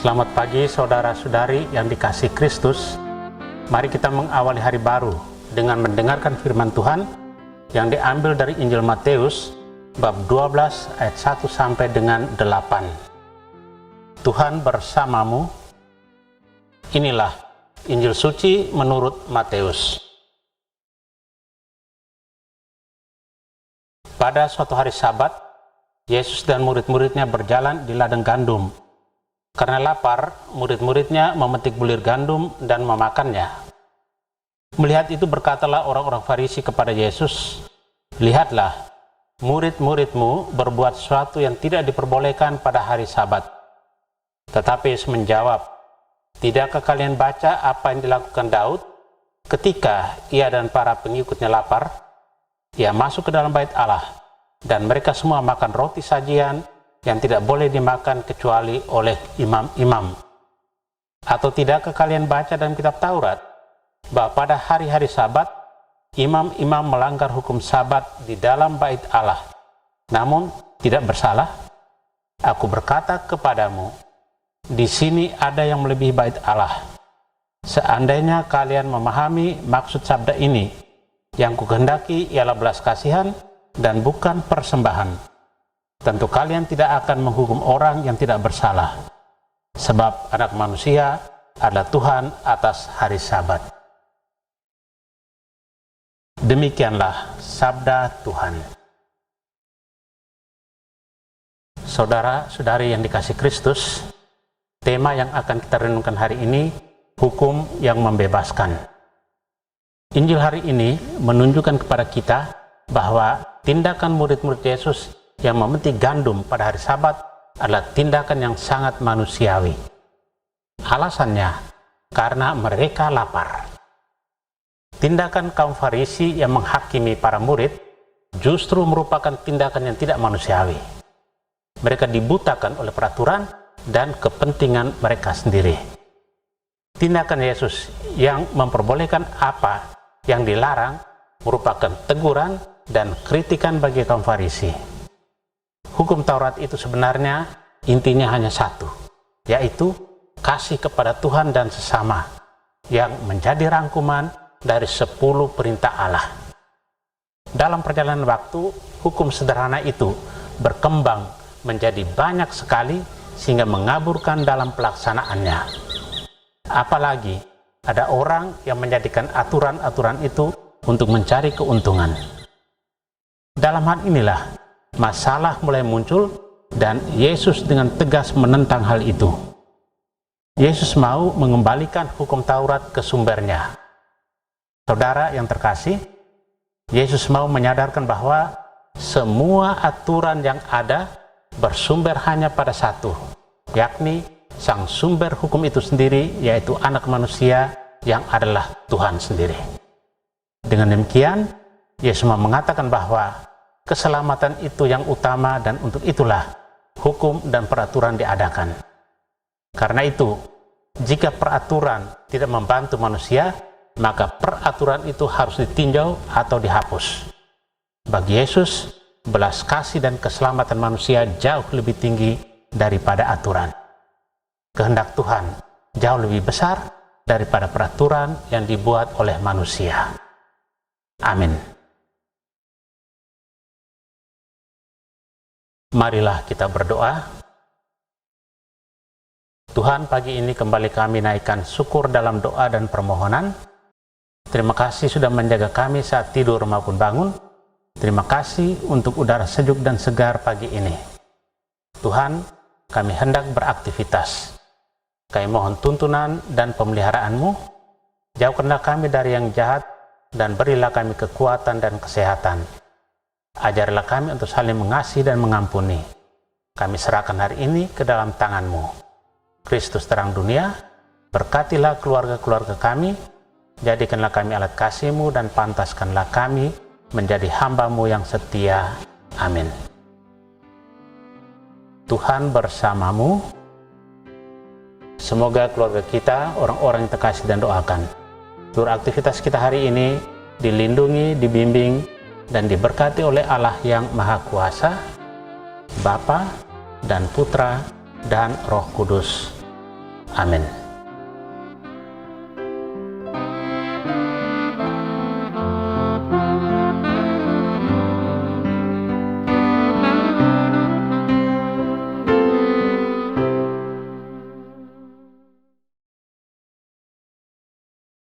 Selamat pagi saudara-saudari yang dikasihi Kristus. Mari kita mengawali hari baru dengan mendengarkan firman Tuhan yang diambil dari Injil Matius bab 12 ayat 1 sampai dengan 8. Tuhan bersamamu. Inilah Injil suci menurut Matius. Pada suatu hari Sabat, Yesus dan murid-muridnya berjalan di ladang gandum. Karena lapar, murid-muridnya memetik bulir gandum dan memakannya. Melihat itu berkatalah orang-orang Farisi kepada Yesus, "Lihatlah, murid-muridmu berbuat sesuatu yang tidak diperbolehkan pada hari Sabat." Tetapi Yesus menjawab, "Tidakkah kalian baca apa yang dilakukan Daud ketika ia dan para pengikutnya lapar? Ia masuk ke dalam bait Allah, dan mereka semua makan roti sajian yang tidak boleh dimakan kecuali oleh imam-imam. Atau tidakkah kalian baca dalam kitab Taurat bahwa pada hari-hari Sabat imam-imam melanggar hukum Sabat di dalam bait Allah, namun tidak bersalah? Aku berkata kepadamu, di sini ada yang melebihi bait Allah. Seandainya kalian memahami maksud sabda ini, yang kukehendaki ialah belas kasihan dan bukan persembahan, tentu kalian tidak akan menghukum orang yang tidak bersalah, sebab Anak Manusia adalah Tuhan atas hari Sabat." Demikianlah sabda Tuhan. Saudara-saudari yang dikasihi Kristus, tema yang akan kita renungkan hari ini, hukum yang membebaskan. Injil hari ini menunjukkan kepada kita bahwa tindakan murid-murid Yesus yang memetik gandum pada hari Sabat adalah tindakan yang sangat manusiawi. Alasannya, karena mereka lapar. Tindakan kaum Farisi yang menghakimi para murid justru merupakan tindakan yang tidak manusiawi. Mereka dibutakan oleh peraturan dan kepentingan mereka sendiri. Tindakan Yesus yang memperbolehkan apa yang dilarang merupakan teguran dan kritikan bagi kaum Farisi. Hukum Taurat itu sebenarnya intinya hanya satu, yaitu kasih kepada Tuhan dan sesama, yang menjadi rangkuman dari 10 perintah Allah. Dalam perjalanan waktu, hukum sederhana itu berkembang menjadi banyak sekali sehingga mengaburkan dalam pelaksanaannya. Apalagi ada orang yang menjadikan aturan-aturan itu untuk mencari keuntungan. Dalam hal inilah masalah mulai muncul, dan Yesus dengan tegas menentang hal itu. Yesus mau mengembalikan hukum Taurat ke sumbernya. Saudara yang terkasih, Yesus mau menyadarkan bahwa semua aturan yang ada bersumber hanya pada satu, yakni sang sumber hukum itu sendiri, yaitu Anak Manusia yang adalah Tuhan sendiri. Dengan demikian, Yesus mau mengatakan bahwa keselamatan itu yang utama, dan untuk itulah hukum dan peraturan diadakan. Karena itu, jika peraturan tidak membantu manusia, maka peraturan itu harus ditinjau atau dihapus. Bagi Yesus, belas kasih dan keselamatan manusia jauh lebih tinggi daripada aturan. Kehendak Tuhan jauh lebih besar daripada peraturan yang dibuat oleh manusia. Amin. Marilah kita berdoa. Tuhan, pagi ini kembali kami naikkan syukur dalam doa dan permohonan. Terima kasih sudah menjaga kami saat tidur maupun bangun. Terima kasih untuk udara sejuk dan segar pagi ini. Tuhan, kami hendak beraktivitas. Kami mohon tuntunan dan pemeliharaan-Mu. Jauhkanlah kami dari yang jahat, dan berilah kami kekuatan dan kesehatan. Ajarilah kami untuk saling mengasihi dan mengampuni. Kami serahkan hari ini ke dalam tangan-Mu. Kristus terang dunia, berkatilah keluarga-keluarga kami, jadikanlah kami alat kasih-Mu, dan pantaskanlah kami menjadi hamba-Mu yang setia. Amin. Tuhan bersamamu. Semoga keluarga kita, orang-orang yang terkasih dan doakan, seluruh aktivitas kita hari ini dilindungi, dibimbing, dan diberkati oleh Allah yang Maha Kuasa, Bapa dan Putra dan Roh Kudus. Amin.